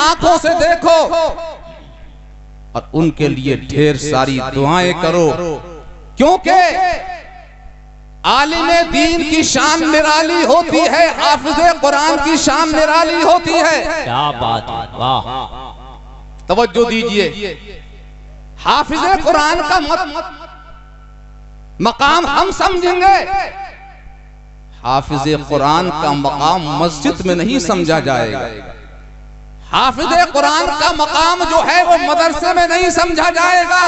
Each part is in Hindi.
आंखों से देखो और उनके लिए ढेर सारी दुआएं करो, क्योंकि आलिम दीन की शान निराली होती है, हाफिज़े कुरान की शान निराली होती है। क्या बात है, वाह। तवज्जो दीजिए, हाफिज़े कुरान का मकाम हम समझेंगे, हाफिज़े कुरान का मकाम मस्जिद में नहीं समझा जाएगा। हाफिज़े कुरान का मकाम जो है वो मदरसे में नहीं समझा जाएगा।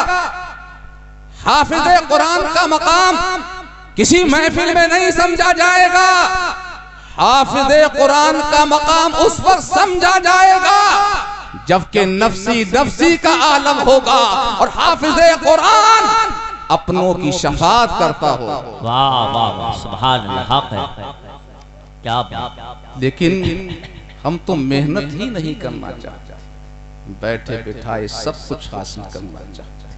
हाफिज़े कुरान का मकाम किसी महफिल में नहीं समझा जाएगा। हाफिज़े कुरान का मकाम उस वक्त समझा जाएगा जबकि नफ्सी नफ्सी का आलम होगा और हाफिज़े कुरान अपनों की शफाअत करता हो। वाह वाह वाह, सुभान अल्लाह, हक है, क्या बात। लेकिन हम तो मेहनत ही नहीं करना चाहते, बैठे बिठाए सब कुछ हासिल करना चाहते।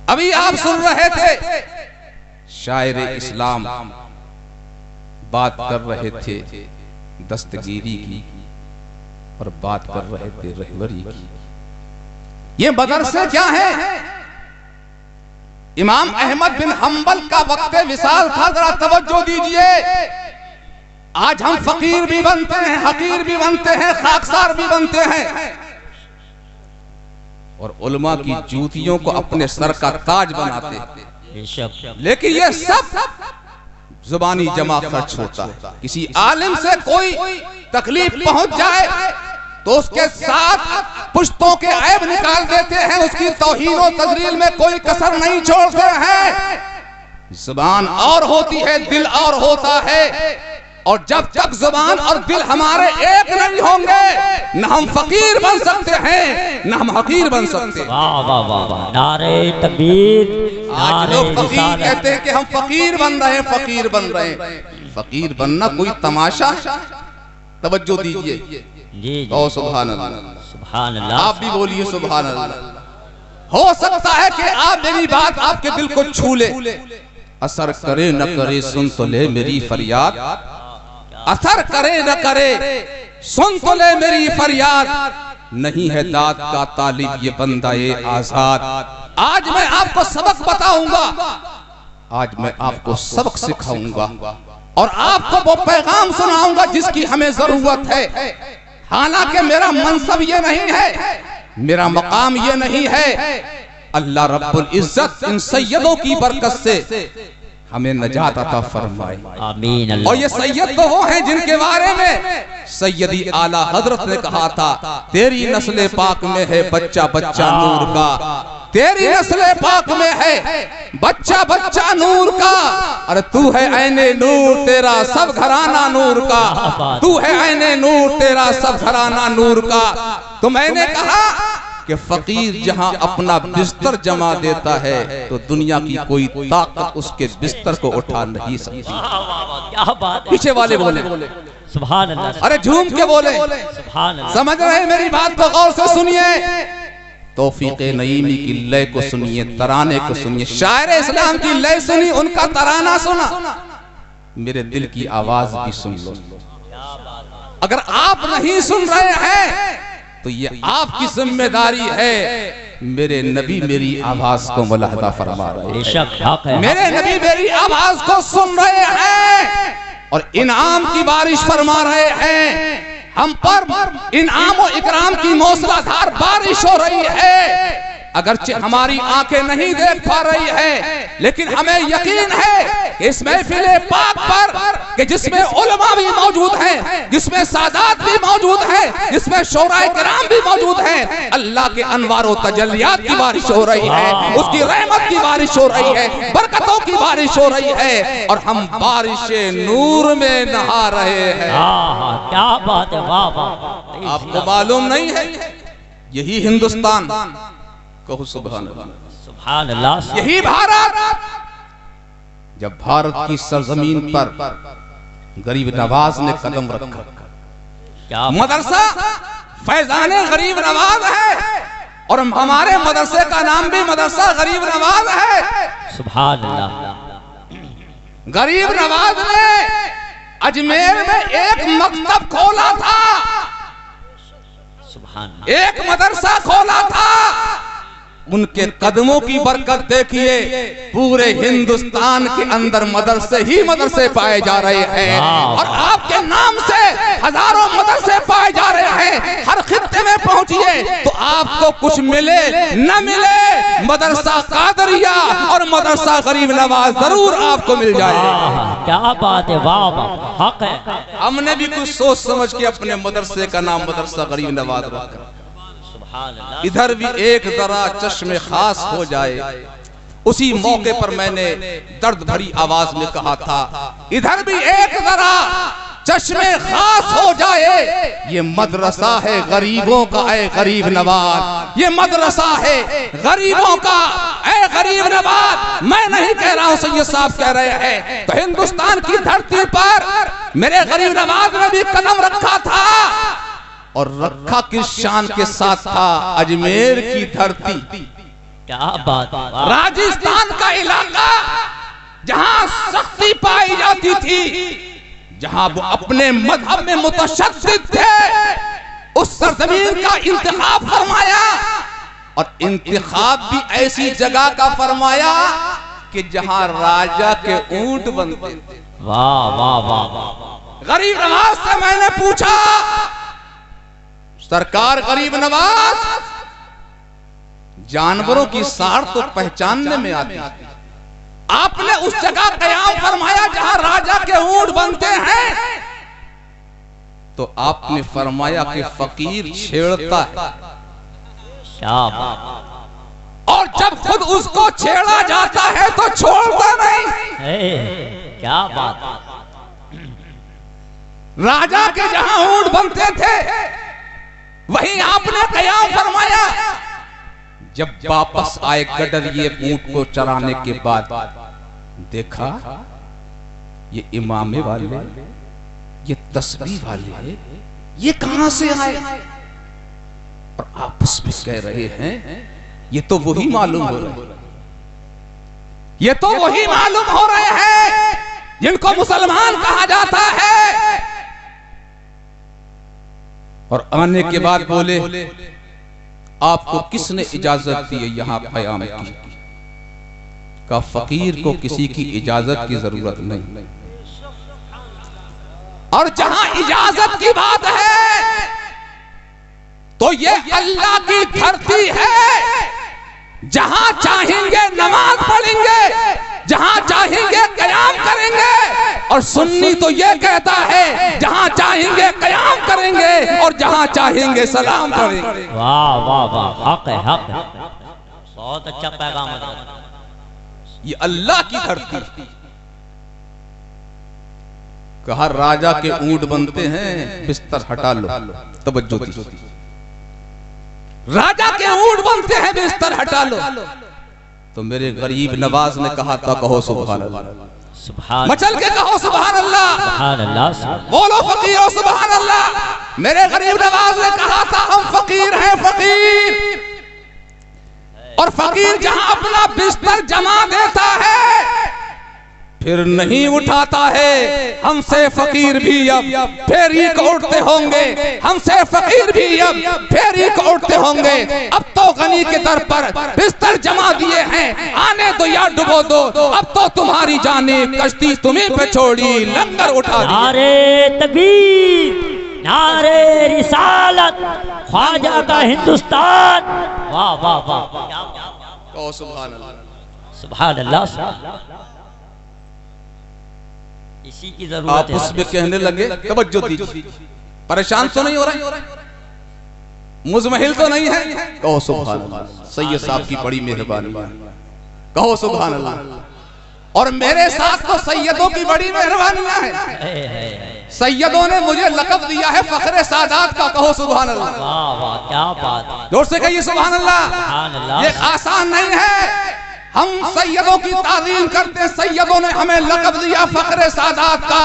अभी आप सुन रहे थे शायर इस्लाम बात कर रहे थे दस्तगीरी की और बात कर रहे थे रहबरी की। ये मदरसे क्या है? इमाम अहमद बिन हंबल का वक्त विसाल था, जरा तवज्जो दीजिए। आज हम फकीर भी बनते हैं, हकीर भी बनते हैं, खाकसार भी बनते हैं और उलमा की जूतियों को अपने सर का ताज बनाते हैं। लेकिन ये सब जुबानी जमा खर्च होता है। किसी आलिम से कोई तकलीफ पहुंच जाए तो उसके साथ पुश्तों के ऐब निकाल देते हैं, उसकी तौहीन और तजलील में कोई कसर नहीं छोड़ते हैं। जुबान और होती है, दिल और होता है, और जब तक जुबान और दिल हमारे एक नहीं होंगे न हम फकीर बन सकते हैं न हम हकीर बन सकते। वाह वाह वाह वाह, नारे तकबीर। आज लोग फकीर कहते हैं कि हम फकीर बन रहे हैं, फकीर बन रहे हैं। फकीर बनना कोई तमाशा? तवज्जो दीजिए। जी ओ सुभान अल्लाह, सुभान अल्लाह। आप भी बोलिए सुभान अल्लाह। हो सकता है कि आप मेरी बात आपके दिल को छू ले, असर करे न करे सुन तो ले मेरी फरियाद, असर करे न करे सुन तो ले मेरी फरियाद, नहीं है दाद का तालिब ये बंदा ये आजाद। आज मैं आपको सबक बताऊंगा, आज मैं आपको सबक सिखाऊंगा और आपको वो पैगाम सुनाऊंगा जिसकी हमें जरूरत है। हालांकि मेरा मनसब ये नहीं है, मेरा मकाम ये नहीं है। अल्लाह रब्बुल इज्जत इन सैयदों की बरकत से हमें नजात अता फरमाए, आमीन। और ये सैयद तो वो हैं जिनके बारे में सैयदी आला हजरत ने कहा था, तेरी नस्ल पाक में है बच्चा बच्चा नूर का, तेरी नस्ल पाक में है बच्चा बच्चा नूर का। अरे तू है ऐने नूर तेरा सब घराना नूर का, तू है ऐने नूर तेरा सब घराना नूर का। तो मैंने कहा कि फकीर जहां अपना बिस्तर जमा देता है तो दुनिया की कोई ताकत उसके बिस्तर को उठा नहीं सकती। क्या बात। पीछे वाले बोले सुभान अल्लाह, अरे झूम के बोले सुभान अल्लाह। समझ रहे मेरी बात को? गौर से सुनिए, तौफीक़े नईमी की लय को सुनिए, तराने को सुनिए। शायर इस्लाम की लय सुनी, उनका तराना सुना, मेरे दिल की आवाज भी सुन लो। अगर आप नहीं सुन रहे हैं तो ये आपकी जिम्मेदारी है। मेरे नबी मेरी आवाज को मुलाहदा फरमा रहे हैं, मेरे नबी मेरी आवाज को सुन रहे हैं और इनाम की बारिश फरमा रहे हैं। हम पर इनाम और इकराम की मौसलाधार बारिश हो रही है। अगरचे हमारी आंखें नहीं देख पा रही है, लेकिन हमें यकीन है कि इस महफिल पाक पर कि जिसमें उलमा भी मौजूद हैं, जिसमें सादात भी मौजूद हैं, जिसमें शोराए किराम भी मौजूद हैं, अल्लाह के अनवार और तजल्लियात की बारिश हो रही है, उसकी रहमत की बारिश हो रही है, बरकतों की बारिश हो रही है और हम बारिश नूर में नहा रहे हैं। क्या बात है, वाह वाह। आपको मालूम नहीं है यही हिंदुस्तान, कहो सुभान अल्लाह, सुभान अल्लाह। यही भारत, जब भारत की सरजमीन पर गरीब नवाज ने कदम रखा, क्या मदरसा फैजाने गरीब नवाज है और हमारे मदरसे का नाम भी मदरसा गरीब नवाज है। सुभान अल्लाह। गरीब नवाज ने अजमेर में एक मकतब खोला था एक मदरसा खोला था, उनके कदमों की बरकत देखिए, पूरे हिंदुस्तान के अंदर मदरसे ही मदरसे पाए जा रहे हैं और आपके नाम से हजारों मदरसे पाए जा रहे हैं। हर खित्ते में पहुंचिए तो आपको कुछ मिले न मिले, मदरसा कादरिया और मदरसा गरीब नवाज जरूर आपको मिल जाएगा। क्या बात है, वाह वाह, हक है। हमने भी कुछ सोच समझ के अपने मदरसे का नाम मदरसा गरीब नवाज रखा। इधर भी एक जरा चश्मे खास हो जाए, उसी मौके पर मैंने दर्द भरी आवाज में कहा था, इधर भी एक जरा चश्मे खास हो जाए। ये मदरसा है गरीबों का ऐ गरीब नवाज, ये मदरसा है गरीबों का ऐ गरीब नवाज। मैं नहीं कह रहा हूं, सैयद साहब कह रहे हैं। तो हिंदुस्तान की धरती पर मेरे गरीब नवाज ने भी कदम रखा था, और रखा किस शान के साथ था, अजमेर की धरती। क्या बात, राजस्थान का इलाका जहां सख्ती पाई जाती थी, जहां वो अपने मजहब में मुतशद्दिद थे, उस सरजमीन का इंतखाब फरमाया, और इंतखाब भी ऐसी जगह का फरमाया कि जहां राजा के ऊंट बनते थे। वाह वाह वाह। गरीब नवाज से मैंने पूछा, सरकार गरीब नवाज, जानवरों की साड़ तो पहचानने में आती है, आपने उस जगह कयाम फरमाया जहां राजा के ऊंट बनते हैं, तो आपने फरमाया कि फकीर छेड़ता है, क्या बात। और जब खुद उसको छेड़ा जाता है तो छोड़ता नहीं। क्या बात। राजा के जहां ऊंट बनते थे वहीं आपने कयाम फरमाया। जब वापस आए गडर ये ऊंट को चराने के बाद, देखा ये इमामे वाले, ये तस्बीह वाले, ये कहां से आए, और आपस में कह रहे हैं ये तो वही मालूम हो रहे हैं, ये तो वही मालूम हो रहे हैं जिनको मुसलमान कहा जाता है। और आने के बाद बोले, आपको किसने इजाजत दी है यहां क़याम की? का फकीर को किसी की इजाजत की जरूरत नहीं, और जहां इजाजत की बात है तो ये अल्लाह की धरती है, जहां चाहेंगे नमाज पढ़ेंगे, जहां चाहेंगे कयाम करेंगे। और सुन्नी तो ये कहता है जहां चाहेंगे कयाम करेंगे और जहां चाहेंगे सलाम करेंगे। वाह वाह वाह, हक है, हक है। बहुत अच्छा पैगाम है। ये अल्लाह की धरती। कहा राजा के ऊंट बनते हैं, बिस्तर हटा लो, तवज्जो दी। राजा के ऊंट बनते हैं, बिस्तर हटा लो। तो मेरे गरीब नवाज ने कहा था, कहो सुभान अल्लाह, सुभान, मचल के कहो सुभान अल्लाह, सुभान अल्लाह, बोलो फकीर सुभान अल्लाह। मेरे गरीब नवाज ने कहा था, हम फकीर हैं, फकीर। और फकीर जहां अपना बिस्तर जमा देता है फिर नहीं उठाता है, हमसे फकीर भी अब फेरी को उठते होंगे, हमसे फकीर भी अब फेरी को उठते होंगे। अब तो गनी के दर पर बिस्तर जमा दिए हैं, आने दो या डुबो दो, अब तो तुम्हारी जाने कश्ती तुम्हें पे छोड़ी, लंगर उठा दिया। नारे तकबीर, नारे रिसालत, ख्वाजा का हिंदुस्तान। वाह वाह वाह, सुभान अल्लाह, सुभान अल्लाह। इसी की जरूरत आप है। उसमें कहने लगे, तवज्जो दीजिए, परेशान तो नहीं हो रहा, मुजमहिल तो नहीं है? कहो सुभान अल्लाह, सैयद साहब की बड़ी मेहरबानी है, कहो सुभान अल्लाह। और मेरे साथ तो सैयदों की बड़ी मेहरबानियां हैं, सैयदों ने मुझे लक़ब दिया है फखरे सादात का, कहो सुभान अल्लाह। वाह वाह, क्या बात। जोर से कहिए सुभान अल्लाह। सुभान अल्लाह। ये आसान नहीं है, हम सैयदों की ताज़ीम करते, सैयदों ने हमें लक़ब दिया फखरे सादात का,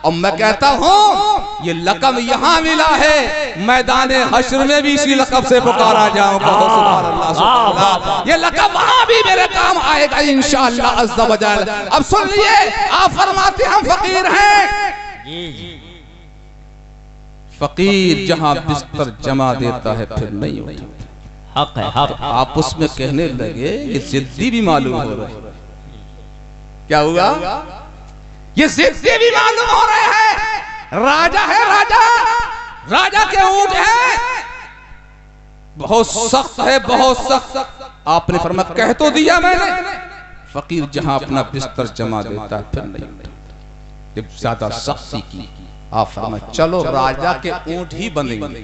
और मैं कहता हूँ ये लक़ब यहाँ मिला है, मैदाने हश्र में भी इसी लक़ब से पुकारा जाऊंगा। सुभान अल्लाह, सुभान अल्लाह। ये लक़ब वहाँ भी मेरे काम आएगा इंशाअल्लाह अज़्ज़ा व जल। अब सुन लिए, आप फरमाते हम फकीर हैं, फकीर जहां बिस्तर जमा देता है फिर नहीं उठता। हक है, हक। आप उसमें कहने लगे ये जिद्दी भी मालूम हो रहा है। क्या हुआ? ये जिद्दी भी मालूम हो रहे हैं। राजा है, राजा, राजा के ऊंट है, बहुत सख्त है, बहुत सख्त। आपने फरमाया कह तो दिया मैंने। फकीर जहां अपना बिस्तर जमा देता है फिर नहीं उठता। जब ज्यादा सख्ती की आप फरमाया चलो राजा के ऊंट ही बनेंगे,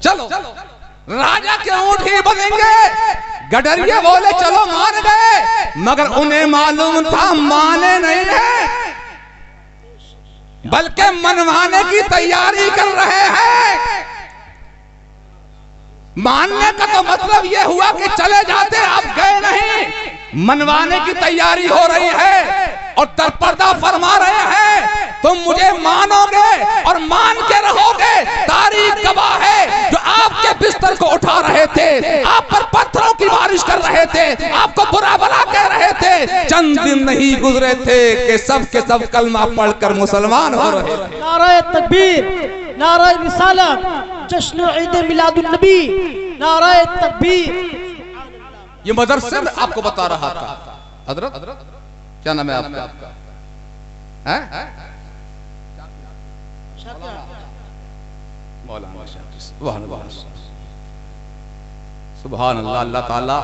चलो राजा के ऊंट ही बनेंगे। गडरिया बोले चलो मान गए, मगर उन्हें मालूम था माने नहीं है, बल्कि मनवाने की तैयारी कर रहे हैं। मानने का तो मतलब यह हुआ कि चले जाते, आप गए नहीं। मनवाने की तैयारी हो रही है और दरपर्दा फरमा रहे हैं तुम मुझे मानोगे और मान के रहोगे। तारीख गवाह है, जो आपके बिस्तर को उठा रहे थे, आप पर पत्थरों की बारिश कर रहे थे, आपको बुरा भला कह रहे थे, चंद दिन नहीं गुजरे थे कि सब के सब कलमा पढ़कर मुसलमान हो रहे थे। नाराए तकबीर, नाराए रिसालत, जश्न ईद मिलादुन नबी, नाराए तकबीर। ये मदरसे में आपको बता रहा था। हजरत क्या नाम है आपका? सुभान अल्लाह। अल्लाह ताला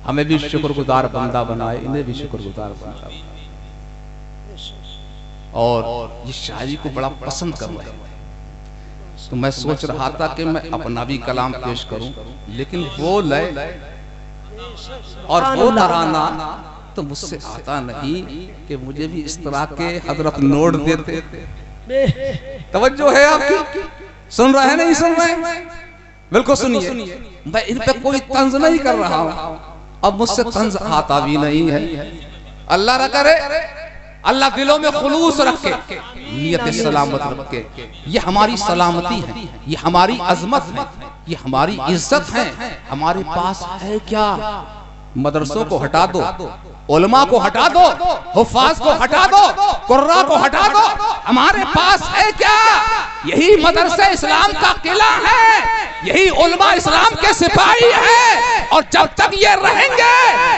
हमें भी शुक्रगुजार बंदा बनाए, इन्हें भी शुक्रगुजार बंदा बनाए। और ये शायरी को बड़ा पसंद कर रहे हैं, तो मैं सोच रहा था कि मैं अपना भी कलाम पेश करूं, लेकिन वो लय और वो तराना तो मुझसे आता नहीं कि मुझे भी इस तरह के हजरत नोट देते। तवज्जो है आपकी? सुन रहे हैं नहीं सुन रहे हैं? बिल्कुल सुनिए। मैं इन पे कोई तंज नहीं कर रहा हूं, अब मुझसे तंज आता भी नहीं है। अल्लाह न करे, अल्लाह दिलों में खुलूस रखे, नियत सलामत रखे। ये हमारी सलामती है, ये हमारी अजमत है, ये हमारी इज्जत है। हमारे पास है क्या? मदरसों को हटा दो, उलमा को हटा दो, हुफ्फाज को हटा दो, कुर्रा को हटा दो, हमारे पास है क्या? यही मदरसे इस्लाम का किला है, यही उलमा इस्लाम के सिपाही है। और जब तक ये रहेंगे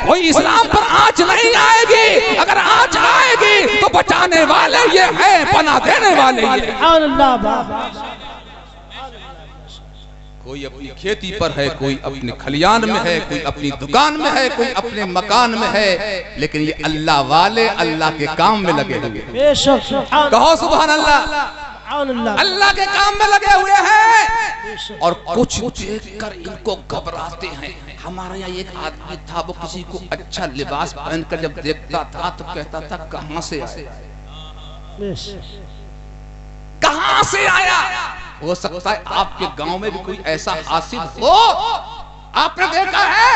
कोई इस्लाम पर आंच नहीं आएगी। अगर आंच आएगी तो बचाने वाले ये हैं, पनाह देने वाले ये। कोई अपनी खेती पर है, कोई अपने खलियान में है, कोई अपनी दुकान में है, कोई अपने मकान में है, लेकिन ये अल्लाह वाले अल्लाह के काम में लगे हुए। कहो सुभान अल्लाह। अल्लाह के काम में लगे हुए हैं और कुछ देखकर इनको घबराते हैं। हमारे यहाँ एक आदमी था, वो किसी को अच्छा लिबास पहनकर जब देखता था तो कहता था कहां से आया, कहां से आया। हो सकता है आपके गांव में भी कोई ऐसा हासिल हो। आपने देखा है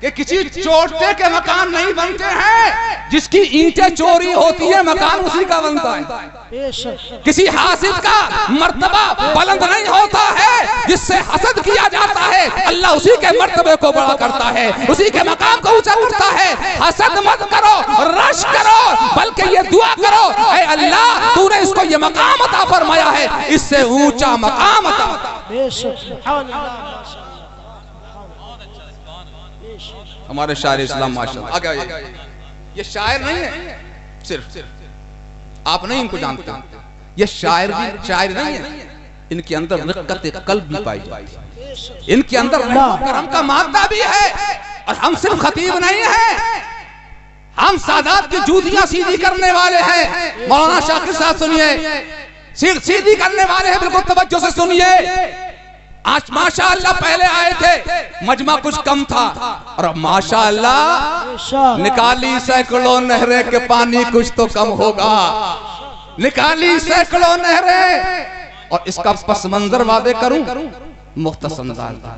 कि किसी चोरटे के मकान नहीं बनते हैं, जिसकी ईंटें चोरी होती है मकान उसी का बनता है। किसी हासिल का मर्तबा बुलंद नहीं होता है, जिससे हसद किया जाता है, अल्लाह उसी के मर्तबे को बड़ा करता है, उसी के मकाम को ऊंचा करता है। हसद मत करो, रश करो, बल्कि ये दुआ करो, ऐ अल्लाह तूने इसको ये मकाम अता फरमाया है, इससे ऊंचा मकाम अता। हमारे शायर इस्लाम माशाअल्लाह आगे। ये शायर नहीं है, सिर्फ आप नहीं इनको जानते, ये शायर भी शायर नहीं है। इनके अंदर रिक्कत कल्ब भी पाई जाती है, इनके अंदर करम का मादा भी है। और हम सिर्फ खतीब नहीं है, हम सादात की जूतियां सीधी करने वाले हैं। मौलाना शाकिर साहब सुनिए, सीधी करने वाले हैं, बिल्कुल तवज्जो से सुनिए। आज माशाअल्लाह पहले आए थे, मजमा कुछ कम था, और अब माशाअल्लाह निकाली सैकड़ों नहरें के पानी कुछ तो कम होगा। निकाली सैकड़ों नहरें, और इसका पस मंजर वादे करूं, मुख्तसर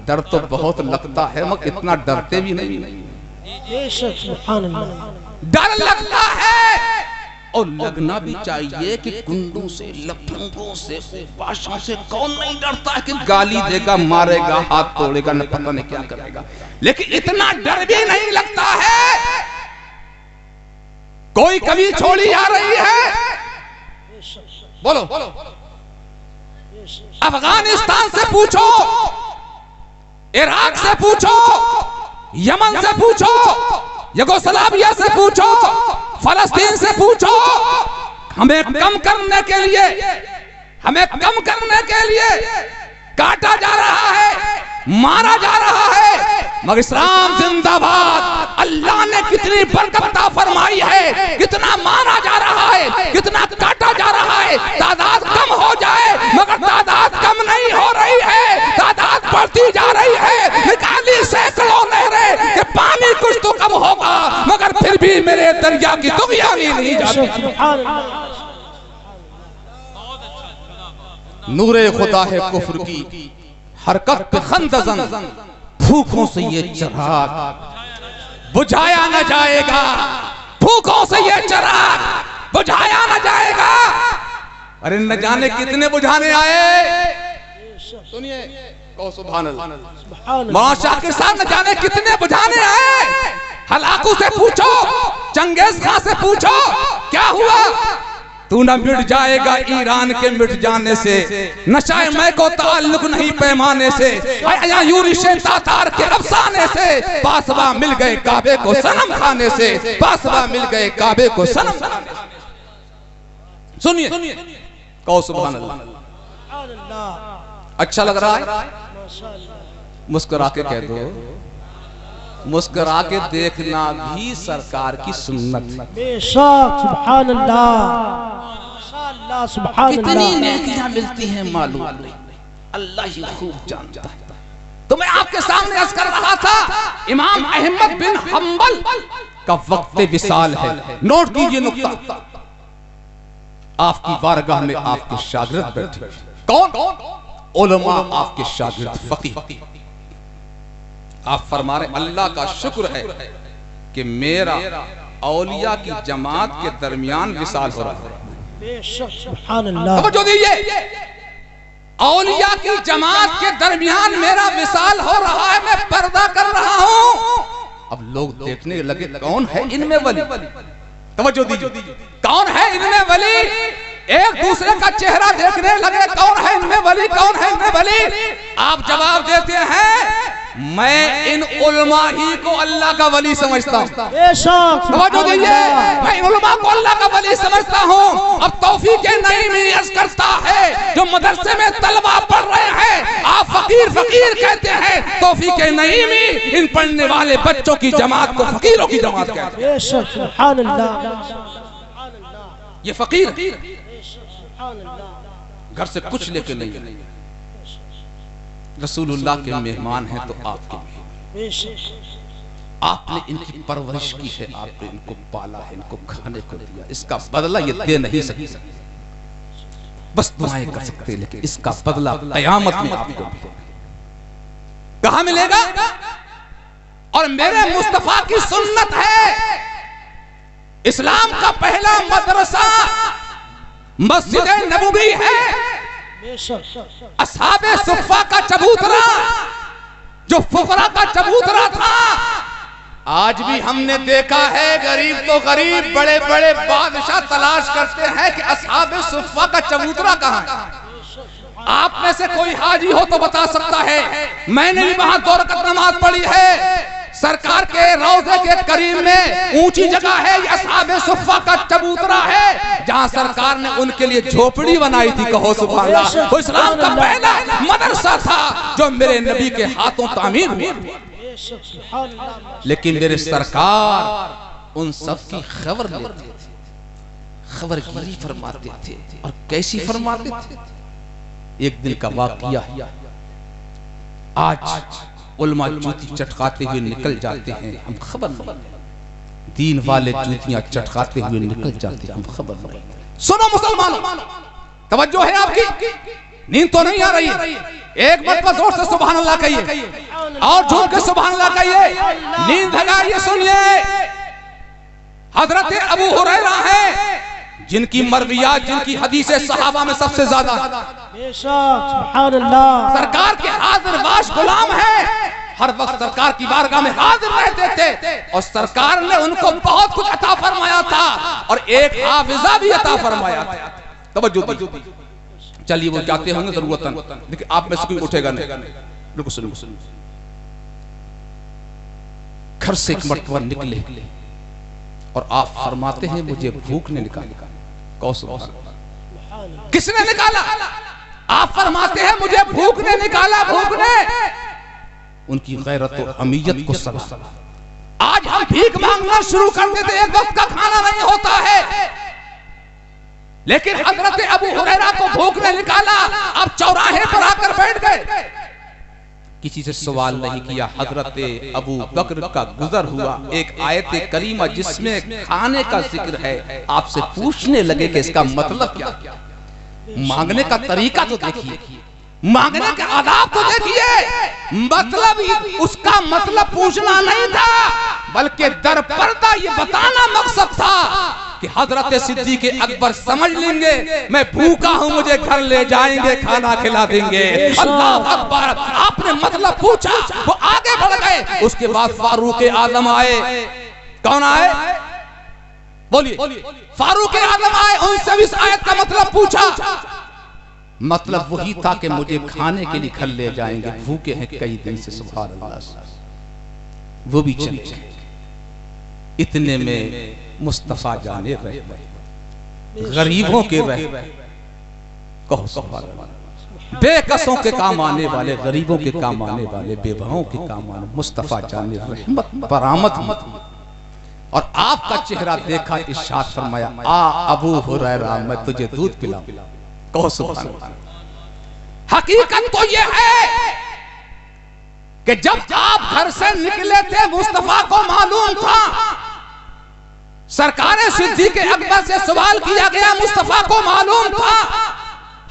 डर तो बहुत लगता है, मगर इतना डरते भी नहीं। डर लगता है और लगना भी चाहिए कि गुंडों से, लफंगों से, बादशाह से कौन नहीं डरता है कि गाली देगा, मारेगा, हाथ तोड़ेगा, न पता नहीं क्या करेगा। लेकिन इतना डर भी नहीं लगता है। कोई कभी छोड़ी आ रही है, बोलो, अफगानिस्तान से पूछो, इराक से पूछो, यमन से पूछो, युगोस्लाविया से पूछो, फलस्तीन से पूछो, हमें कम करने के लिए, हमें कम करने के लिए काटा जा रहा है, मारा जा रहा है, मगर इस्लाम जिंदाबाद। अल्लाह ने कितनी बरकत फरमाई है, कितना मारा जा रहा है, कितना काटा जा रहा है। तादाद कम हो जाए मगर तादाद कम नहीं हो रही है, तादाद बढ़ती जा रही है। निकाली सैकड़ों नहरें कि पानी कुछ तो कम होगा, मगर फिर भी मेरे दरिया की दुनियावी नहीं जाती। नूरे खुदा है कुफ्र की हरकत पे खंदजन, भूखों से ये चिराग बुझाया न जाएगा, भूखों से ये चिराग बुझाया न जाएगा। अरे न जाने कितने बुझाने आए, सुनिए, कहो सुभान अल्लाह। मौलाना शाकिर साहब न जाने कितने बुझाने आए। हलाकू से पूछो, चंगेज खां से पूछो, क्या हुआ? तू न मिट जाएगा ईरान के मिट जाने से, नशाए मैं को ताल्लुक नहीं पैमाने से, यूरिशे तातार के अफसाने से, पासवा मिल गए काबे को सनम खाने से, पासवा मिल गए काबे को सनम खाने से। सुनिए, कहो सुभान अल्लाह। अच्छा लग रहा है? मुस्कुरा के कह दो, मुस्कुरा के देखना भी सरकार की सुन्नत है। बेशक, सुभान अल्लाह, माशाअल्लाह, सुभान अल्लाह। कितनी नेकियां मिलती हैं मालूम नहीं, अल्लाह ही खूब जानता है। तो मैं आपके सामने अर्ज कर रहा था, इमाम अहमद बिन हंबल का वक्त विसाल है। नोट कीजिए नुक्ता। आपकी बारगाह में आपके शागिर्द बैठे। कौन? उलमा आपके शागिर्द, फकीह। आप फरमा रहे अल्लाह का शुक्र है कि मेरा औलिया की जमात के दरमियान विसाल हो रहा है। बेशक, सुभान अल्लाह। तवज्जो दीजिए, औलिया की जमात के दरमियान मेरा विसाल हो रहा है, मैं पर्दा कर रहा हूं। अब लोग देखने लगे कौन है इनमें वली। तवज्जो दीजिए, कौन है इनमें वली? एक दूसरे का चेहरा देखने लगे, कौन है इनमें वली, कौन है इनमें वली? आप जवाब देते हैं, मैं इन उलमा ही को अल्लाह का वली समझता हूँ। तवज्जो दीजिए, मैं इन उलमा को अल्लाह का वली समझता हूँ। अब तौफीक नईमी अर्ज करता है, जो मदरसे में तलबा पढ़ रहे हैं, आप फकीर फकीर कहते हैं, तौफीक नईमी इन पढ़ने वाले बच्चों की जमात को फकीरों की जमात कहते हैं। सुभान अल्लाह। ये फकीर घर से कुछ लेके नहीं, रसूलुल्लाह के मेहमान हैं तो आपके, आपने इनकी परवरिश की है, आपने इनको पाला है, इनको खाने को दिया, इसका बदला ये दे नहीं सकते। बस दुआएं कर सकते हैं, लेकिन इसका बदला कयामत में आपको कहां मिलेगा? और मेरे मुस्तफा की सुन्नत है, इस्लाम का पहला मदरसा मस्जिद नबवी है। असहाबे सुफ़ा का चबूतरा, जो फुकरा का चबूतरा था, आज भी हमने देखा है। गरीब तो गरीब, बड़े बड़े बादशाह तलाश करते हैं कि असहाबे सुफ़ा का चबूतरा कहां है। आप में से कोई हाजी हो तो बता सकता है। मैंने भी वहां 2 रकात नमाज पढ़ी है। सरकार के रोज़े के करीब में ऊंची जगह है, ये असहाबे सुफ़ा का चबूतरा है, जहां सरकार ने उनके लिए झोपड़ी बनाई थी। कहो सुभान अल्लाह। वो इस्लाम का पहला मदरसा था जो मेरे नबी के हाथों तामीर हुआ। लेकिन मेरे सरकार उन सब की खबर लेते थे, खबरगिरी फरमाते थे। और कैसी फरमाते थे? एक दिन का वाकया, आज उलमा जूती चटकाते हुए निकल जाते हैं, हम खबर नहीं। दीन वाले जूतियां चटकाते हुए निकल जाते हैं, हम खबर नहीं। सुनो मुसलमानों, तवज्जो है आपकी? नींद तो नहीं आ रही? एक बार जोर से सुभान अल्लाह कहिए और झूम के सुभान अल्लाह कहिए। नींद भगाइए। सुनिए, हजरत अबू हुरैरा है जिनकी मरवियात, जिनकी हदीसें सहाबा में सबसे ज्यादा। सुभान अल्लाह। सरकार के हाजिर बाश गुलाम है, हर वक्त सरकार की बारगाह में हाजिर रहते थे, और सरकार ने उनको बहुत कुछ अता फरमाया था, और एक हाफिजा भी अता फरमाया था। तवज्जो दी। चलिए वो जाते होंगे जरूरतन, देखिए आप में से कोई उठेगा नहीं। बिल्कुल सुनिए, घर से एक मर्तबा निकले और आप फरमाते हैं मुझे भूख ने निकाला। कौन? किसने निकाला? आप फरमाते हैं मुझे भूख ने निकाला। भूख ने उनकी गैरत और अमीयत को सला। आज हम भीख मांगना शुरू कर देते, एक वक्त का खाना नहीं होता है, लेकिन हजरत अबू हुरैरा को भूख ने निकाला। अब चौराहे पर आकर बैठ गए, किसी से सवाल नहीं किया। हजरत अबू बकर का गुजर हुआ, एक आयत करीमा जिसमें खाने का जिक्र है, आपसे पूछने लगे कि इसका मतलब क्या। मांगने का तरीका तो देखिए, मांगने का आदाब तो देखिए। मतलब उसका मतलब पूछना नहीं था, बल्कि दर पर्दा ये बताना मकसद था कि हजरत सिद्दीक़ अकबर समझ लेंगे मैं भूखा हूं, मुझे घर ले जाएंगे, खाना खिला देंगे। अल्लाह अकबर। आपने मतलब पूछा, वो आगे बढ़ गए। उसके बाद फारूक आजम आए। कौन आए? बोलिए। फारूक आजम आए, उनसे इस आयत का मतलब पूछा। मतलब वही था कि मुझे खाने के लिए घर ले जाएंगे, भूखे हैं कई दिन से। सुभान अल्लाह। वो भी चले गए। इतने में मुस्तफा जाने रहे, गरीबों के रहे। कहो सुभान अल्लाह। बेकसों के काम आने वाले, गरीबों के काम आने वाले, बेबहों के काम आने, मुस्तफा जाने रहमत बरामद। और आपका चेहरा देखा, इरशाद फरमाया आ अबू हुरैरा मैं तुझे दूध पिलाऊं। कहो सुभान अल्लाह। हकीकत तो ये है कि जब आप घर से निकले थे, मुस्तफा को मालूम था। सरकार सिद्दीक़ अकबर से सवाल किया गया, मुस्तफा को मालूम था।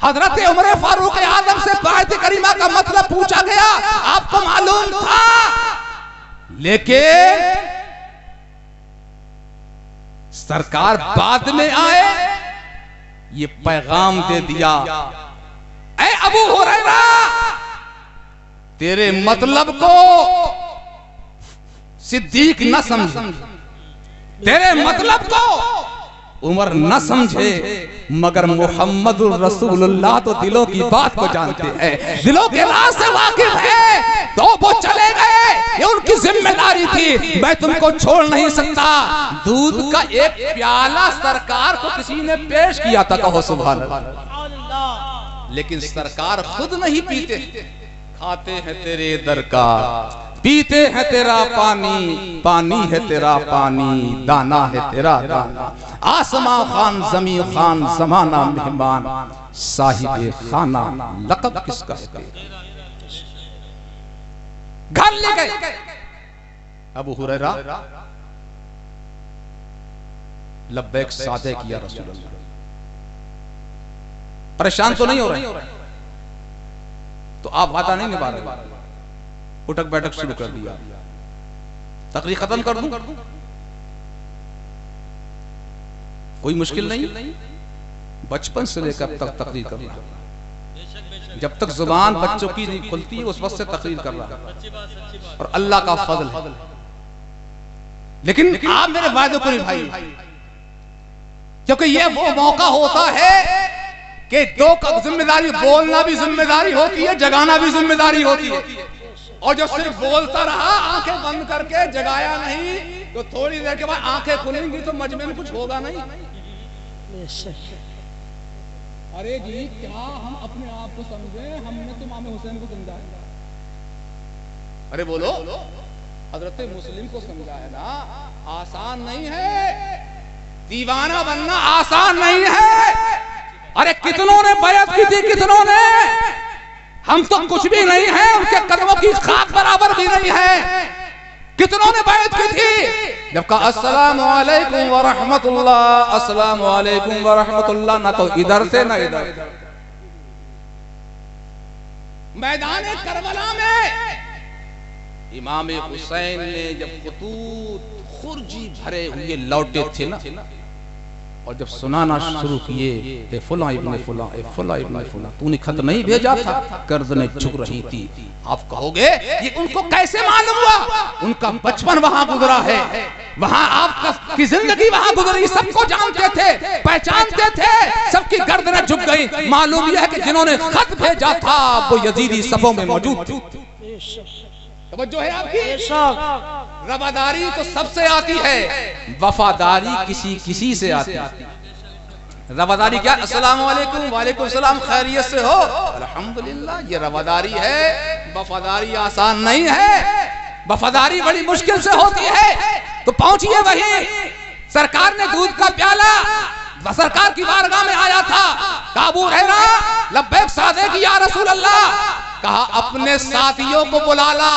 हजरत उमर फारूक आजम से आयत करीमा का मतलब पूछा गया, आपको मालूम था। लेकिन सरकार बाद में आए, ये पैगाम दे दिया, ऐ अबू हुरैरा तेरे मतलब को सिद्दीक न समझे, तेरे मतलब को उमर न समझे, मगर मुहम्मदुर रसूलुल्लाह तो दिलों की बात को जानते हैं, दिलों के राज से वाकिफ है। तो वो चले गए, ये उनकी जिम्मेदारी थी। मैं तुमको छोड़ नहीं सकता। दूध का एक प्याला सरकार को किसी ने पेश किया था। कहो सुभान अल्लाह। लेकिन सरकार खुद नहीं पीते, खाते हैं तेरे दर का, पीते हैं तेरा पानी, पानी है तेरा पानी, दाना है तेरा दाना। आसमां खान जमी खान जमाना मेहमान, साहिबे खाना लक़ब किसका है। घर ले गए अबू हुरैरा, लब्बैक सादे किया रसूल अल्लाह। परेशान तो नहीं हो रहे, तो आप वादा नहीं निभा रहे, उठक बैठक शुरू कर दिया। तकरीर खत्म कर दूं, कोई मुश्किल नहीं। बचपन से लेकर तक तकरीर कर रहा, जब तक जुबान बच्चों की नहीं खुलती है उस वक्त से तकरीर कर रहा, और अल्लाह का फजल है। लेकिन आप मेरे वादे को निभाइए, क्योंकि ये वो मौका होता है कि दो जिम्मेदारी, बोलना भी जिम्मेदारी होती है, जगाना भी जिम्मेदारी होती है। और जो सिर्फ बोलता रहा, आंखें बंद करके जगाया नहीं, तो थोड़ी देर के बाद आंखें खुलेंगी तो मजमे में कुछ होगा नहीं। अरे जी, क्या हम अपने आप को समझे, हमने तो इमाम हुसैन को समझा है। अरे बोलो, हजरत मुस्लिम को समझा है ना। आसान नहीं है, दीवाना बनना आसान नहीं है। अरे कितनों ने बैत की थी, कितनों ने। हम तो कुछ भी नहीं है, उनके कदमों की खाक बराबर भी नहीं है। कितनों ने बैत की थी, जब कहा अस्सलामु अलैकुम व रहमतुल्लाह, अस्सलामु अलैकुम व रहमतुल्लाह, ना तो इधर से ना इधर। मैदान करबला में इमाम हुसैन ने जब खुतूत खुर्जी भरे हुए लौटे थे ना, और जब सुनाना शुरू किए, ए फुला इब्ने फुला, ए फुला इब्ने फुला, तूने खत नहीं भेजा था, गर्दनें झुक रही थी। आप कहोगे ये उनको कैसे मालूम हुआ? उनका बचपन वहां गुजरा है, वहां आपकी जिंदगी वहां गुजरी, सबको जानते थे, पहचानते थे, सबकी गर्दनें झुक गई। मालूम यह है कि जिन्होंने खत भेजा था वो यजीदी सफों में मौजूद थे। जो है आपकी रवादारी तो सबसे आती है, वफादारी किसी किसी से आती है। रवादारी क्या? अस्सलाम वालेकुम, वालेकुम सलाम, खैरियत से हो? अल्हम्दुलिल्लाह, ये रवादारी है। वफादारी आसान नहीं है, वफादारी बड़ी मुश्किल से होती है। तो पहुंचिए वहीं, सरकार ने दूध का प्याला सरकार की बारगाह में आया था, काबू है ना, लब्बैक सादिक या रसूल अल्लाह। कहा अपने साथियों को बुला ला।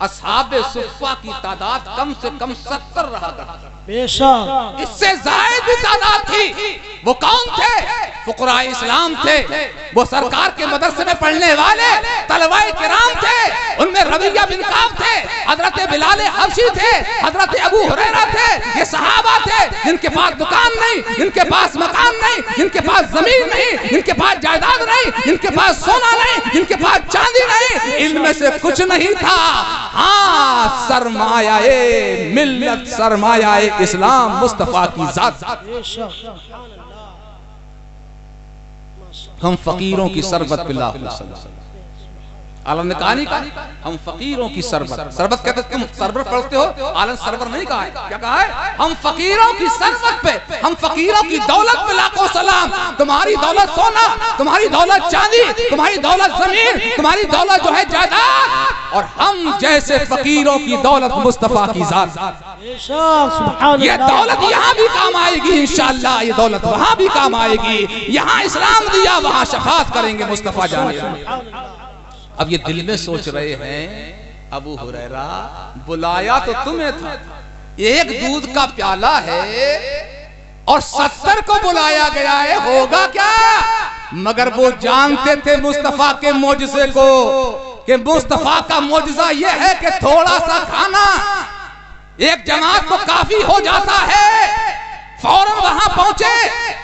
असहाबे सुफ़्फ़ा की तादाद कम से कम 70 रहा करती, बेशक इससे ज़ायद भी तादाद थी। वो कौन थे? फुक़राए इस्लाम थे, वो सरकार के मदरसे में पढ़ने वाले तलवाए किराम थे। उनमें रबिया बिन काब थे, हजरत बिलाल हबशी थे, हजरत अबू हुरैरा थे। ये सहाबा थे जिनके पास दुकान नहीं, जिनके पास मकान नहीं, जिनके पास जमीन नहीं, जिनके पास जायदाद नहीं, जिनके पास सोना नहीं, जिनके पास चांदी नहीं, इनमें से कुछ नहीं था। हाँ, सरमायाए मिल्लत, सरमायाए इस्लाम मुस्तफा की जात। हम फकीरों की शरबत पिला, आलम ने कहा नहीं कहा, हम फकीरों की शरबत। शरबत कहते तुम सरबर पढ़ते हो, आलम सरबर नहीं कहा है। क्या कहा है? हम फकीरों की शरबत पे, हम फकीरों की दौलत पे लाखों सलाम। तुम्हारी दौलत सोना, तुम्हारी दौलत चांदी, तुम्हारी दौलत जमीन, तुम्हारी दौलत जो है जायदाद, और हम जैसे फकीरों की दौलत मुस्तफा की जात। ये दौलत यहाँ भी काम आएगी इंशाअल्लाह, ये दौलत वहां भी काम आएगी। यहाँ इस्लाम दिया, वहां शफाअत करेंगे मुस्तफा जाने। अब ये दिल में सोच रहे हैं, अबू हुरैरा बुलाया तो तुम्हें था, एक दूध का प्याला है और 70 को बुलाया गया है, होगा क्या? मगर वो जानते थे मुस्तफा के मोजज़े को, कि मुस्तफा का मोजज़ा ये है कि थोड़ा सा खाना एक जमात को काफी हो जाता है। फौरन वहां पहुंचे,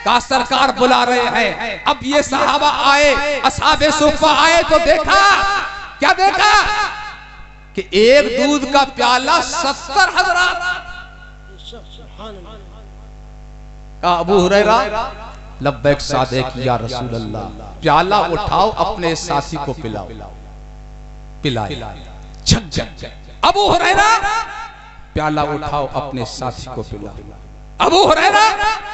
कहा सरकार बुला रहे हैं। अब ये सहाबा आए, असहाबे सुफ़्फ़ा आए तो देखा, क्या देखा कि एक दूध का प्याला 70 हज़रात। कहा अबू हुरैरा लब्बैक सादिक या रसूल अल्लाह, प्याला उठाओ अपने साथी को पिलाओ। पिलाए अबू हुरैरा, प्याला उठाओ अपने साथी को पिलाओ। अबू हुरैरा,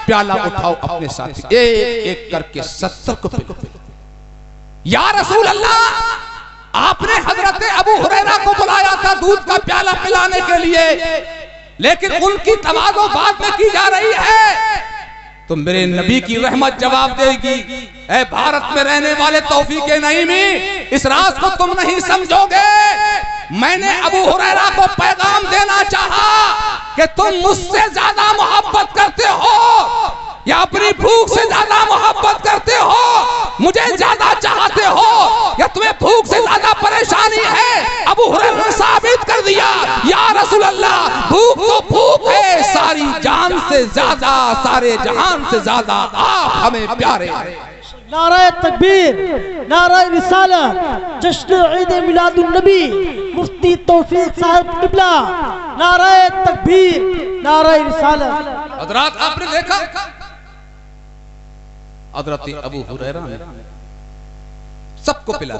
प्याला उठाओ अपने साथी, एक एक करके 70 को पिलाओ। या रसूल अल्लाह, आपने हजरत अबू हुरैरा को बुलाया था दूध का प्याला पिलाने के लिए, लेकिन उनकी तवाज़ो बाद में की जा रही है, तो मेरे नबी की रहमत जवाब देगी। ऐ भारत में रहने वाले तौफीके नईमी, इस राज को तुम नहीं समझोगे। मैंने अबू हुरैरा को पैगाम देना चाहा कि तुम मुझसे ज्यादा मोहब्बत करते हो या अपनी भूख से ज्यादा मोहब्बत करते हो, मुझे ज्यादा चाहते हो, या तुम्हें भूख से ज्यादा परेशानी है? अबू हुरैरा ने साबित कर दिया, या रसूल अल्लाह, भूख तो भूख है, सारी जान से ज्यादा, सारे जहान से ज्यादा आप हमें प्यारे हैं। नाराए तकबीर, नाराए रिसालत, जश्न ईद मिलादुन नबी, मुफ्ती तौफीक साहब किबला, नाराए तकबीर, नाराए रिसालत। हज़रात आपने देखा, हज़रत अबू हुरैरा ने सबको पिला,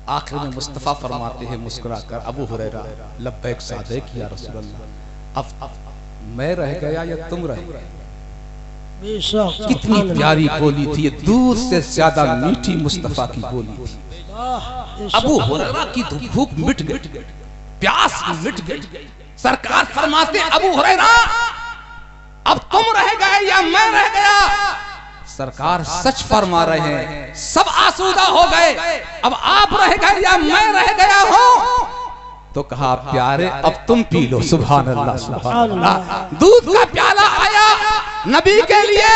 आखिर में मुस्तफा फरमाते हैं मुस्कुराकर, अबू हुरैरा लब्बैक सादिक या रसूल अल्लाह, अब मैं रह गया या तुम रह गए? कितनी प्यारी बोली थी ये, दूध से ज्यादा मीठी मुस्तफा की बोली थी। अबू हुरैरा की भूख मिट गई, प्यास मिट गई। सरकार फरमाते अबू हुरैरा, अब तुम रह गए या मैं रह गया? सरकार सच फरमा रहे हैं, सब आसूदा हो गए, अब आप रह गए या मैं रह गया हूं? तो कहा प्यारे अब तुम पी लो। सुभान अल्लाह, सुभान अल्लाह। दूध का प्याला आया नबी के लिए,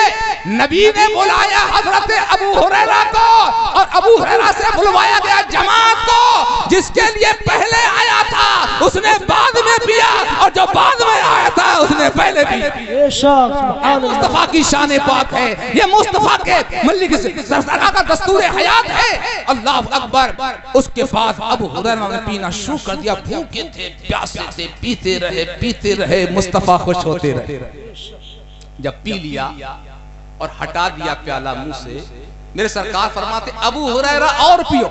नबी ने बुलाया हजरत अबू हुरैरा को, और अबू हुरैरा से बुलवाया गया जमात को। जिसके लिए पहले आया था उसने बाद में पिया और जो बाद में आया था उसने पहले भी। बेशक सुभान अल्लाह। मुस्तफा की शान पाक है, ये मुस्तफा के मल्लिक सरकार का दस्तूर हयात है। अल्लाह अकबर। उसके बाद अबू हुरैरा ने पीना शुरू कर दिया। भूखे थे, प्यासे थे, पीते रहे, मुस्तफा खुश होते रहे। जब पी लिया और हटा दिया प्याला मुंह से, मेरे सरकार फरमाते अबू हुरैरा और पियो।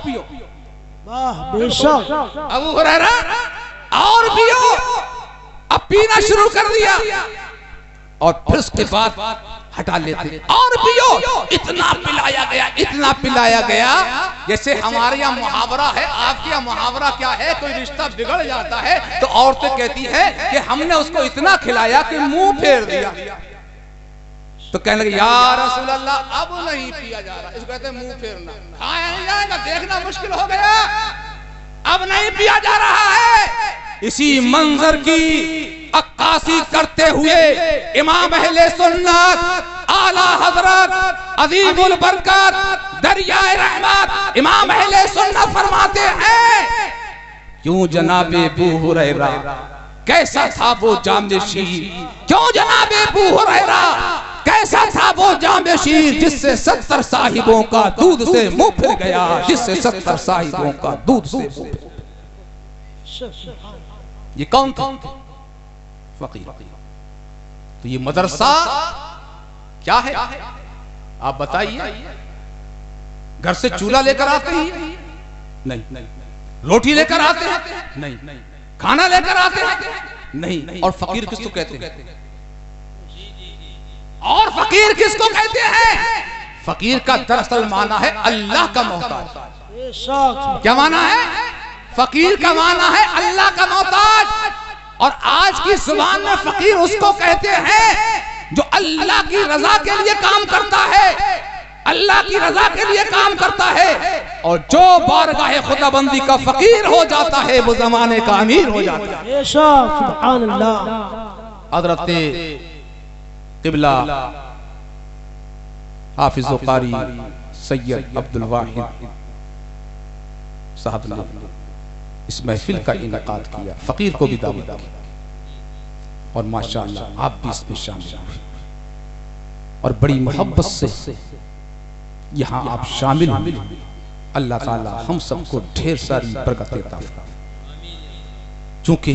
वाह बेशक। अबू हुरैरा और पियो। अब पीना शुरू कर दिया और फिर उसके बाद हटा लेते और पियो। इतना पिलाया गया जैसे हमारे यहाँ मुहावरा है। आपके यहाँ मुहावरा क्या है? कोई रिश्ता बिगड़ जाता है तो औरतें कहती है कि हमने उसको इतना खिलाया कि मुंह फेर दिया। तो कहने लगे या रसूल अल्लाह अब नहीं पिया जा रहा। इसको कहते हैं मुंह फेरना। खाया नहीं जाएगा, देखना मुश्किल हो गया, अब नहीं पिया जा रहा है। इसी मंजर की अक्कासी करते हुए इमाम अहले सुन्नत आला हजरत अजीमुल बरकत दरियाए रहमत इमाम अहले सुन्नत फरमाते हैं, क्यों जनाबे अबू हुरैरा कैसा था वो जामशीर, क्यों जनाबे अबू हुरैरा कैसा था वो जामशीर जिससे 70 साहिबों का दूध से मुंह फिर गया, जिससे 70 साहिबों का दूध से मुंह फिर गया। ये कौन था? फकीर। तो ये मदरसा क्या है आप बताइए? घर से चूल्हा लेकर आते हैं? नहीं। रोटी लेकर आते हैं? नहीं। खाना लेकर आते हैं? नहीं। और फकीर किसको कहते हैं? और फकीर किसको कहते हैं? फकीर का दरअसल माना है अल्लाह का मोहताज। क्या माना है? फकीर का माना है अल्लाह का मोहताज। और आज की जुबान में फकीर उसको कहते हैं जो अल्लाह की रजा के लिए काम करता है, अल्लाह की रजा के लिए काम करता है। और जो बारगाह खुदाबंदी का फकीर हो जाता है वो जमाने का अमीर हो जाता है। सुभान अल्लाह। हज़रत क़िबला हाफिज़ व क़ारी सैयद अब्दुल वाहिद साहब ने इस महफिल का इनेकाद किया, फकीर को भी दावत दी और माशाअल्लाह आप भी इसमें शामिल हुए और बड़ी मोहब्बत से यहाँ आप शामिल हुए। अल्लाह ताला हम सबको ढेर सारी बरकत देता है। चूंकि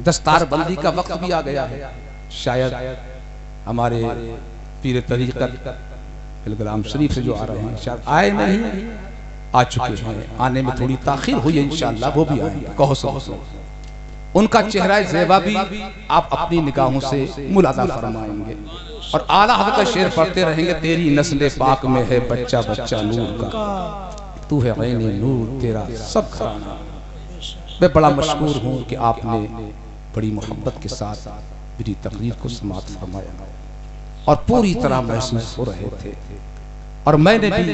दस्तारबंदी का वक्त भी आ गया है, शायद हमारे पीर तरीक़त पिलग्राम शरीफ से जो आ रहे हैं शायद आए नहीं, आ चुके हैं, आने में थोड़ी ताखीर हुई है, इंशाअल्लाह वो भी आएंगे। कहो सो उनका चेहरा ज़ेबा भी आप अपनी निगाहों से मुलाज़ा फरमाएंगे और आला हज़रत का शेर पढ़ते रहेंगे, तेरी नस्ल पाक में है बच्चा बच्चा नूर का, तू है गैने नूर तेरा सब घराना। मैं बड़ा मशहूर हूँ कि आपने बड़ी मोहब्बत के साथ मेरी तकरीर को समाअत फरमाया और पूरी तरह महसूस हो रहे थे और मैंने भी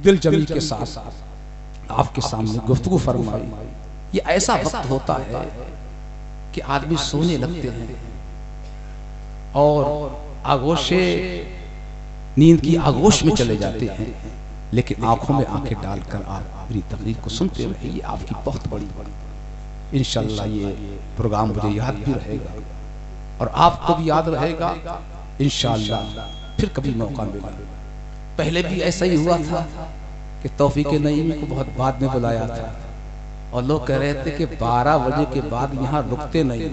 दिल जमी के साथ आपके सामने गुफ्तगू फरमाई। ये ऐसा वक्त होता है कि आदमी सोने लगते हैं और आगोशे नींद की आगोश में चले जाते हैं, लेकिन आंखों में आंखें डालकर आप मेरी तकरीर को सुनते रहे। ये आपकी बहुत बड़ी इंशाअल्लाह ये प्रोग्राम मुझे याद भी रहेगा और आपको भी याद रहेगा इंशाअल्लाह। फिर कभी मौका मिला, पहले भी ऐसा ही हुआ था कि तौफीक नईम को बहुत बाद में बुलाया था और लोग कह रहे थे कि 12 बजे के बाद यहाँ रुकते नहीं,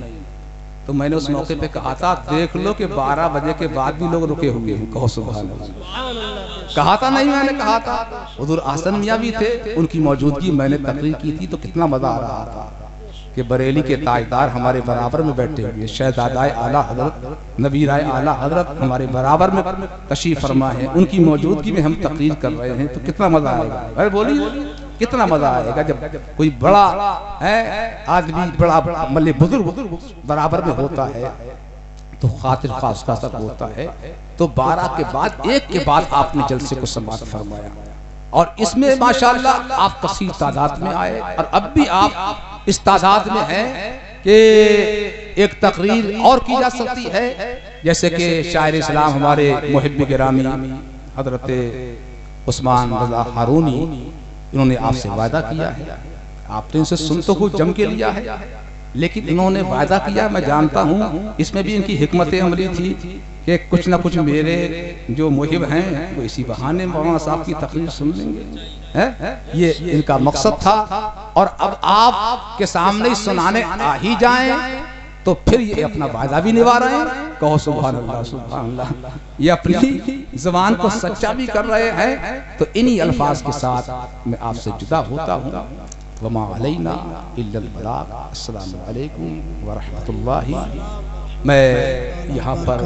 तो मैंने उस मौके पे कहा था देख लो कि 12 बजे के बाद भी लोग रुके हुए हैं। कहो सुभान अल्लाह। कहा था नहीं, मैंने कहा था। हुजूर आसन मियां भी थे, उनकी मौजूदगी मैंने तकरीर की थी तो कितना मजा आ रहा था कि बरेली के ताजदार हमारे बराबर में बैठे हुए, शहजादाए आला हजरत नबीराए आला हजरत हमारे बराबर में तशरीफ फरमा है, उनकी मौजूदगी में हम तकरीर कर रहे हैं तो कितना मजा आएगा। अरे बोलिए कितना मजा आएगा जब कोई बड़ा है आदमी, बड़ा मल्ले बुजुर्ग बराबर में होता है तो खातिर खास का सब होता है। तो 12 के बाद एक के बाद आपने जलसे को समाप्त फरमाया और इसमें माशाअल्लाह आप कसीर तादाद में आए और अब भी आप इस तादाद में हैं कि एक तकरीर और की जा सकती है, जैसे कि शायर इस्लाम हमारे मुहिब गिरामी हजरत उस्मान रज़ा हारूनी इन्होंने आपसे वादा किया है आपने इनसे सुन तो खूब जम के लिया है, लेकिन इन्होंने वायदा किया, मैं जानता हूँ इसमें भी इनकी हिकमत अमली थी कि कुछ ना कुछ मेरे जो मुहिब हैं वो इसी बहाने मौलाना साहब की तकरीर सुन लेंगे, है ये इनका मकसद था। और अब आप के सामने ही सुनाने आ ही जाएं तो फिर ये अपना वायदा भी निभा रहे हैं। कहो सुभान अल्लाह सुभान अल्लाह, ये अपनी ज़बान को सच्चा भी कर रहे हैं। तो इन्हीं अल्फाज के साथ मैं आपसे जुदा होता हूँ। वमा अलैना इल्लल बलाग। अस्सलामु अलैकुम व रहमतुल्लाहि। मैं यहाँ पर